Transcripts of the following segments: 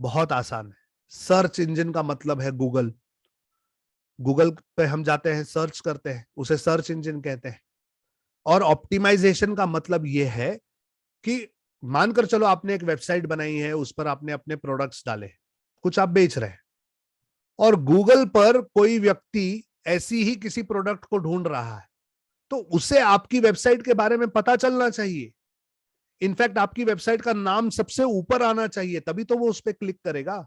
बहुत आसान है। सर्च इंजन का मतलब है गूगल। गूगल पे हम जाते हैं, सर्च करते हैं, उसे सर्च इंजन कहते हैं। और ऑप्टिमाइजेशन का मतलब यह है कि मानकर चलो आपने एक वेबसाइट बनाई है, उस पर आपने अपने प्रोडक्ट्स डाले, कुछ आप बेच रहे हैं, और गूगल पर कोई व्यक्ति ऐसी ही किसी प्रोडक्ट को ढूंढ रहा है, तो उसे आपकी वेबसाइट के बारे में पता चलना चाहिए। इनफैक्ट आपकी वेबसाइट का नाम सबसे ऊपर आना चाहिए, तभी तो वो उस पर क्लिक करेगा।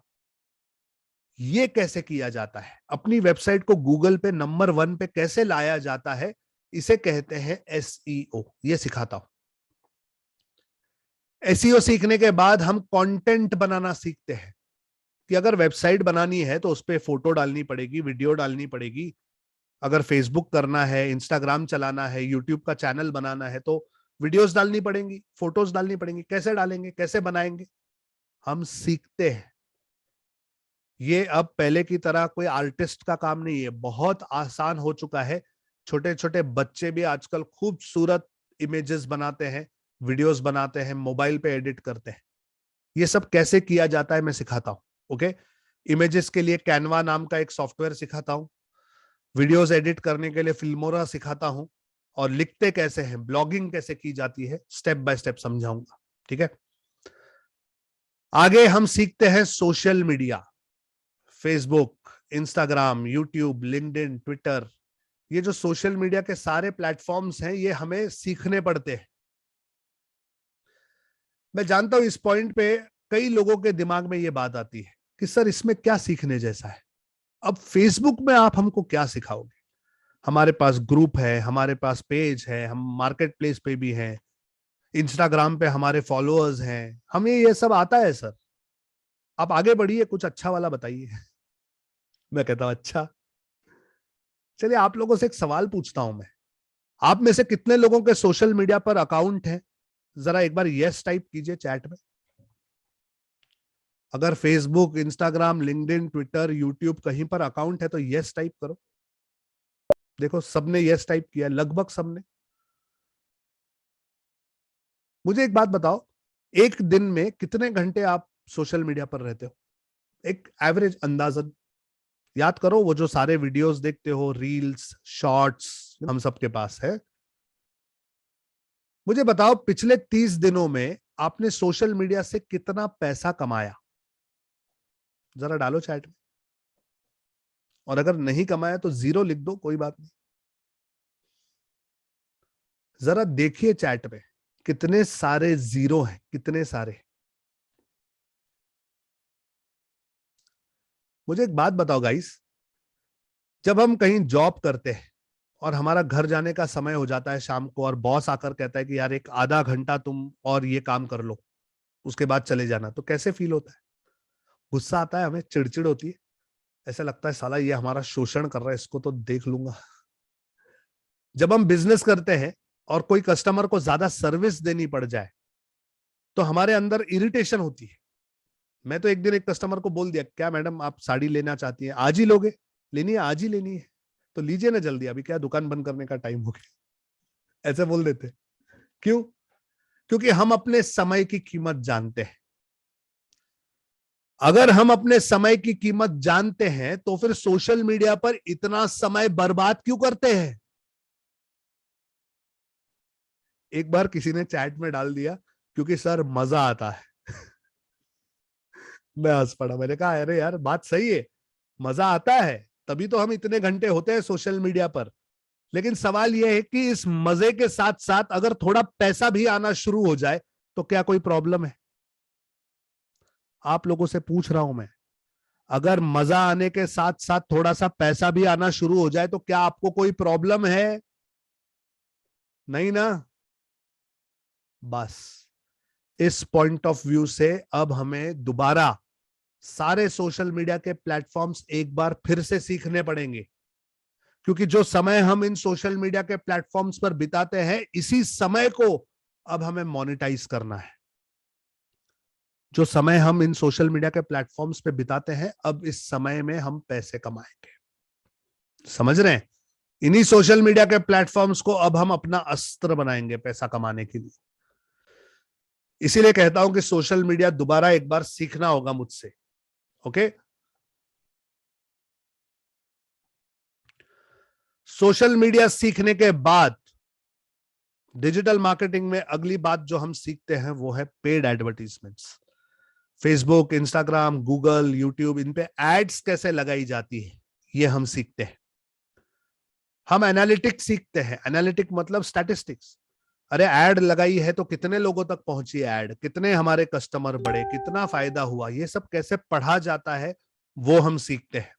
ये कैसे किया जाता है, अपनी वेबसाइट को गूगल पे नंबर 1 पे कैसे लाया जाता है, इसे कहते हैं एसईओ। ये सिखाता हूं। एसईओ सीखने के बाद हम कंटेंट बनाना सीखते हैं कि अगर वेबसाइट बनानी है तो उस पर फोटो डालनी पड़ेगी, वीडियो डालनी पड़ेगी। अगर फेसबुक करना है, इंस्टाग्राम चलाना है, यूट्यूब का चैनल बनाना है, तो वीडियोस डालनी पड़ेंगी, फोटोज डालनी पड़ेंगी। कैसे डालेंगे, कैसे बनाएंगे, हम सीखते हैं। ये अब पहले की तरह कोई आर्टिस्ट का काम नहीं है, बहुत आसान हो चुका है। छोटे छोटे बच्चे भी आजकल खूबसूरत इमेजेस बनाते हैं, वीडियोस बनाते हैं, मोबाइल पे एडिट करते हैं। ये सब कैसे किया जाता है मैं सिखाता हूं। ओके, इमेजेस के लिए कैनवा नाम का एक सॉफ्टवेयर सिखाता हूं, वीडियोस एडिट करने के लिए फिल्मोरा सिखाता हूं, और लिखते कैसे हैं, ब्लॉगिंग कैसे की जाती है, स्टेप बाय स्टेप समझाऊंगा। ठीक है, आगे हम सीखते हैं social media. Facebook, Instagram, YouTube, LinkedIn, Twitter, ये जो सोशल मीडिया के सारे प्लेटफॉर्म्स हैं, ये हमें सीखने पड़ते हैं। मैं जानता हूं इस पॉइंट पे कई लोगों के दिमाग में ये बात आती है कि सर इसमें क्या सीखने जैसा है। अब फेसबुक में आप हमको क्या सिखाओगे? हमारे पास ग्रुप है, हमारे पास पेज है, हम मार्केट प्लेस पे भी हैं, इंस्टाग्राम पे हमारे फॉलोअर्स हैं, हमें ये सब आता है सर। आप आगे बढ़िए, कुछ अच्छा वाला बताइए। मैं कहता हूं अच्छा, चलिए आप लोगों से एक सवाल पूछता हूं मैं। आप में से कितने लोगों के सोशल मीडिया पर अकाउंट है? जरा एक बार यस टाइप कीजिए चैट में। अगर Facebook, Instagram, LinkedIn, Twitter, YouTube कहीं पर अकाउंट है तो यस टाइप करो। देखो सबने यस टाइप किया, लगभग सबने। मुझे एक बात बताओ, एक दिन में कितने घंटे आप सोशल मीडिया पर रहते हो? एक एवरेज अंदाजन याद करो। वो जो सारे वीडियोस देखते हो, रील्स, शॉर्ट्स, हम सबके पास है। मुझे बताओ पिछले 30 दिनों में आपने सोशल मीडिया से कितना पैसा कमाया? जरा डालो चैट में। और अगर नहीं कमाया तो 0 लिख दो, कोई बात नहीं। जरा देखिए चैट में कितने सारे 0 हैं, कितने सारे। मुझे एक बात बताओ गाइस, जब हम कहीं जॉब करते हैं और हमारा घर जाने का समय हो जाता है शाम को, और बॉस आकर कहता है कि यार एक आधा घंटा तुम और ये काम कर लो, उसके बाद चले जाना, तो कैसे फील होता है? गुस्सा आता है, हमें चिड़चिड़ होती है, ऐसा लगता है साला ये हमारा शोषण कर रहा है, इसको तो देख लूंगा। जब हम बिजनेस करते हैं और कोई कस्टमर को ज्यादा सर्विस देनी पड़ जाए तो हमारे अंदर इरिटेशन होती है। मैं तो एक दिन एक कस्टमर को बोल दिया, क्या मैडम आप साड़ी लेना चाहती हैं, आज ही लोगे? लेनी है, आज ही लेनी है तो लीजिए ना जल्दी, अभी क्या दुकान बंद करने का टाइम हो गया। ऐसे बोल देते। क्यों? क्योंकि हम अपने समय की कीमत जानते हैं। अगर हम अपने समय की कीमत जानते हैं तो फिर सोशल मीडिया पर इतना समय बर्बाद क्यों करते हैं? एक बार किसी ने चैट में डाल दिया, क्योंकि सर मजा आता है। मैं हंस पड़ा, मैंने कहा अरे यार बात सही है, मजा आता है, तभी तो हम इतने घंटे होते हैं सोशल मीडिया पर। लेकिन सवाल यह है कि इस मजे के साथ साथ अगर थोड़ा पैसा भी आना शुरू हो जाए तो क्या कोई प्रॉब्लम है? आप लोगों से पूछ रहा हूं मैं, अगर मजा आने के साथ साथ थोड़ा सा पैसा भी आना शुरू हो जाए तो क्या आपको कोई प्रॉब्लम है? नहीं ना? बस इस पॉइंट ऑफ व्यू से अब हमें दोबारा सारे सोशल मीडिया के प्लेटफॉर्म्स एक बार फिर से सीखने पड़ेंगे, क्योंकि जो समय हम इन सोशल मीडिया के प्लेटफॉर्म्स पर बिताते हैं, इसी समय को अब हमें मोनेटाइज करना है। जो समय हम इन सोशल मीडिया के प्लेटफॉर्म्स पे बिताते हैं, अब इस समय में हम पैसे कमाएंगे। समझ रहे हैं? इन्हीं सोशल मीडिया के प्लेटफॉर्म्स को अब हम अपना अस्त्र बनाएंगे पैसा कमाने के लिए। इसीलिए कहता हूं कि सोशल मीडिया दोबारा एक बार सीखना होगा मुझसे। ओके। सोशल मीडिया सीखने के बाद डिजिटल मार्केटिंग में अगली बात जो हम सीखते हैं वो है paid advertisements. Facebook, Instagram, Google, YouTube, इन पे एड्स कैसे लगाई जाती है ये हम सीखते हैं। हम एनालिटिक्स सीखते हैं। एनालिटिक मतलब स्टैटिस्टिक्स। अरे एड लगाई है तो कितने लोगों तक पहुंची एड, कितने हमारे कस्टमर बढ़े, कितना फायदा हुआ, ये सब कैसे पढ़ा जाता है वो हम सीखते हैं।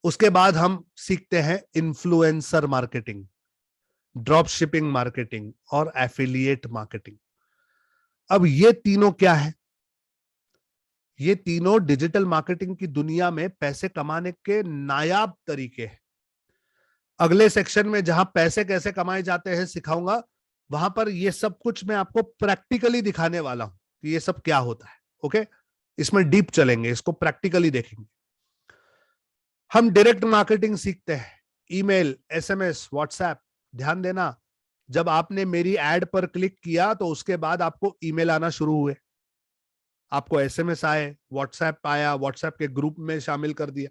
उसके बाद हम सीखते हैं influencer marketing, drop shipping marketing और एफिलिएट मार्केटिंग। अब ये तीनों क्या है? ये तीनों डिजिटल मार्केटिंग की दुनिया में पैसे कमाने के नायाब तरीके हैं। अगले सेक्शन में जहां पैसे कैसे कमाए जाते हैं सिखाऊंगा, वहां पर ये सब कुछ मैं आपको प्रैक्टिकली दिखाने वाला हूं कि ये सब क्या होता है। ओके, इसमें डीप चलेंगे, इसको प्रैक्टिकली देखेंगे। हम डायरेक्ट मार्केटिंग सीखते हैं, ईमेल, एसएमएस, व्हाट्सएप। ध्यान देना, जब आपने मेरी एड पर क्लिक किया तो उसके बाद आपको ईमेल आना शुरू हुए, आपको एसएमएस आए, व्हाट्सएप आया, व्हाट्सएप के ग्रुप में शामिल कर दिया,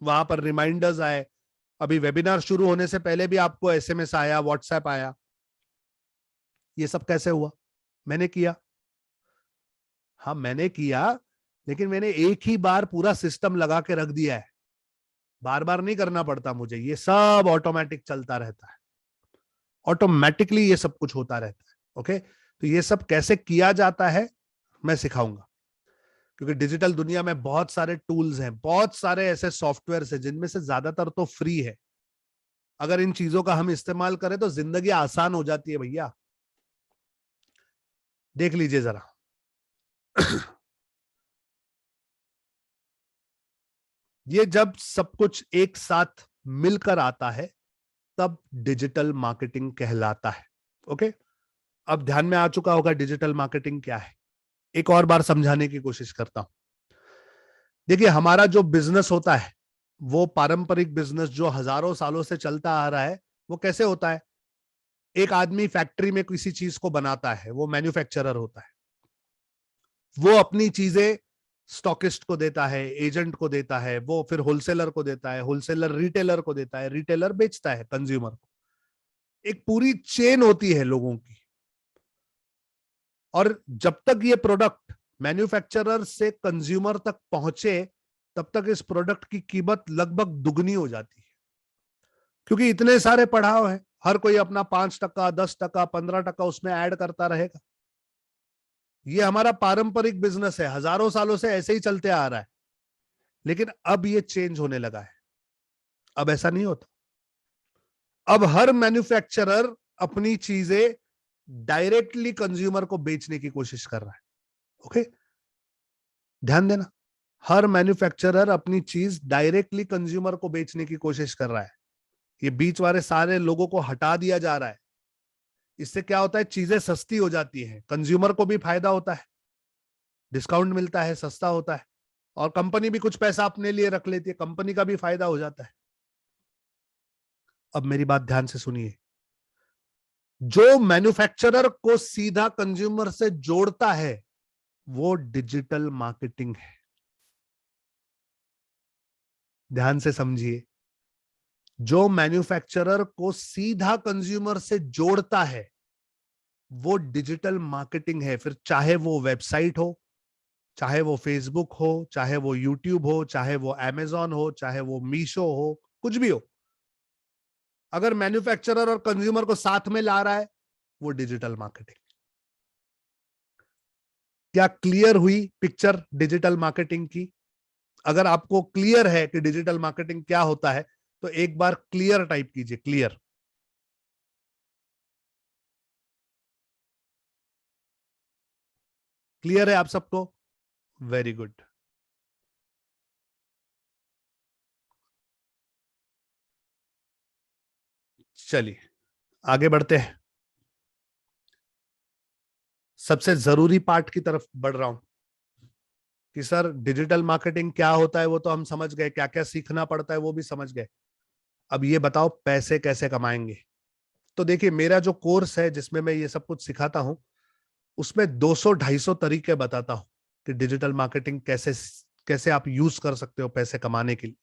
वहां पर रिमाइंडर्स आए। अभी वेबिनार शुरू होने से पहले भी आपको एसएमएस आया, व्हाट्सएप आया। ये सब कैसे हुआ? मैंने किया। हाँ मैंने किया, लेकिन मैंने एक ही बार पूरा सिस्टम लगा के रख दिया है। बार बार नहीं करना पड़ता मुझे, ये सब ऑटोमेटिक चलता रहता है। ऑटोमेटिकली ये सब कुछ होता रहता है। ओके, तो ये सब कैसे किया जाता है मैं सिखाऊंगा, क्योंकि डिजिटल दुनिया में बहुत सारे टूल्स हैं, बहुत सारे ऐसे सॉफ्टवेयर हैं जिनमें से ज्यादातर तो फ्री है। अगर इन चीजों का हम इस्तेमाल करें तो जिंदगी आसान हो जाती है भैया। देख लीजिए जरा। ये जब सब कुछ एक साथ मिलकर आता है तब डिजिटल मार्केटिंग कहलाता है। ओके, अब ध्यान में आ चुका होगा डिजिटल मार्केटिंग क्या है। एक और बार समझाने की कोशिश करता हूं। देखिए, हमारा जो बिजनेस होता है वो पारंपरिक बिजनेस जो हजारों सालों से चलता आ रहा है, वो कैसे होता है? एक आदमी फैक्ट्री में किसी चीज को बनाता है, वो मैन्युफैक्चरर होता है। वो अपनी चीजें स्टॉकिस्ट को देता है, एजेंट को देता है, वो फिर होलसेलर को देता है, होलसेलर रिटेलर को देता है, रिटेलर बेचता है कंज्यूमर को। एक पूरी चेन होती है लोगों की। और जब तक ये प्रोडक्ट मैन्युफैक्चरर से कंज्यूमर तक पहुंचे तब तक इस प्रोडक्ट की कीमत लगभग दुगनी हो जाती है, क्योंकि इतने सारे पड़ाव है। हर कोई अपना 5%, 10%, 15% उसमें ऐड करता रहेगा। ये हमारा पारंपरिक बिजनेस है, हजारों सालों से ऐसे ही चलते आ रहा है। लेकिन अब ये चेंज होने लगा है। अब ऐसा नहीं होता। अब हर मैन्युफैक्चरर अपनी चीजें डायरेक्टली कंज्यूमर को बेचने की कोशिश कर रहा है। ओके, ध्यान देना, हर मैन्युफैक्चरर अपनी चीज डायरेक्टली कंज्यूमर को बेचने की कोशिश कर रहा है। ये बीच वाले सारे लोगों को हटा दिया जा रहा है। इससे क्या होता है? चीजें सस्ती हो जाती है, कंज्यूमर को भी फायदा होता है, डिस्काउंट मिलता है, सस्ता होता है, और कंपनी भी कुछ पैसा अपने लिए रख लेती है, कंपनी का भी फायदा हो जाता है। अब मेरी बात ध्यान से सुनिए। जो मैन्युफैक्चरर को सीधा कंज्यूमर से जोड़ता है वो डिजिटल मार्केटिंग है। ध्यान से समझिए, जो मैन्युफैक्चरर को सीधा कंज्यूमर से जोड़ता है वो डिजिटल मार्केटिंग है। फिर चाहे वो वेबसाइट हो, चाहे वो फेसबुक हो, चाहे वो यूट्यूब हो, चाहे वो अमेजॉन हो, चाहे वो मीशो हो, कुछ भी हो, अगर मैन्युफैक्चरर और कंज्यूमर को साथ में ला रहा है वो डिजिटल मार्केटिंग। क्या क्लियर हुई पिक्चर डिजिटल मार्केटिंग की? अगर आपको क्लियर है कि डिजिटल मार्केटिंग क्या होता है तो एक बार क्लियर टाइप कीजिए, क्लियर। क्लियर है आप सबको? Very good. चलिए आगे बढ़ते हैं। सबसे जरूरी पार्ट की तरफ बढ़ रहा हूं कि सर डिजिटल मार्केटिंग क्या होता है वो तो हम समझ गए, क्या क्या सीखना पड़ता है वो भी समझ गए। अब ये बताओ पैसे कैसे कमाएंगे? तो देखिए, मेरा जो कोर्स है जिसमें मैं ये सब कुछ सिखाता हूं उसमें 200-250 तरीके बताता हूं कि डिजिटल मार्केटिंग कैसे कैसे आप यूज कर सकते हो पैसे कमाने के लिए।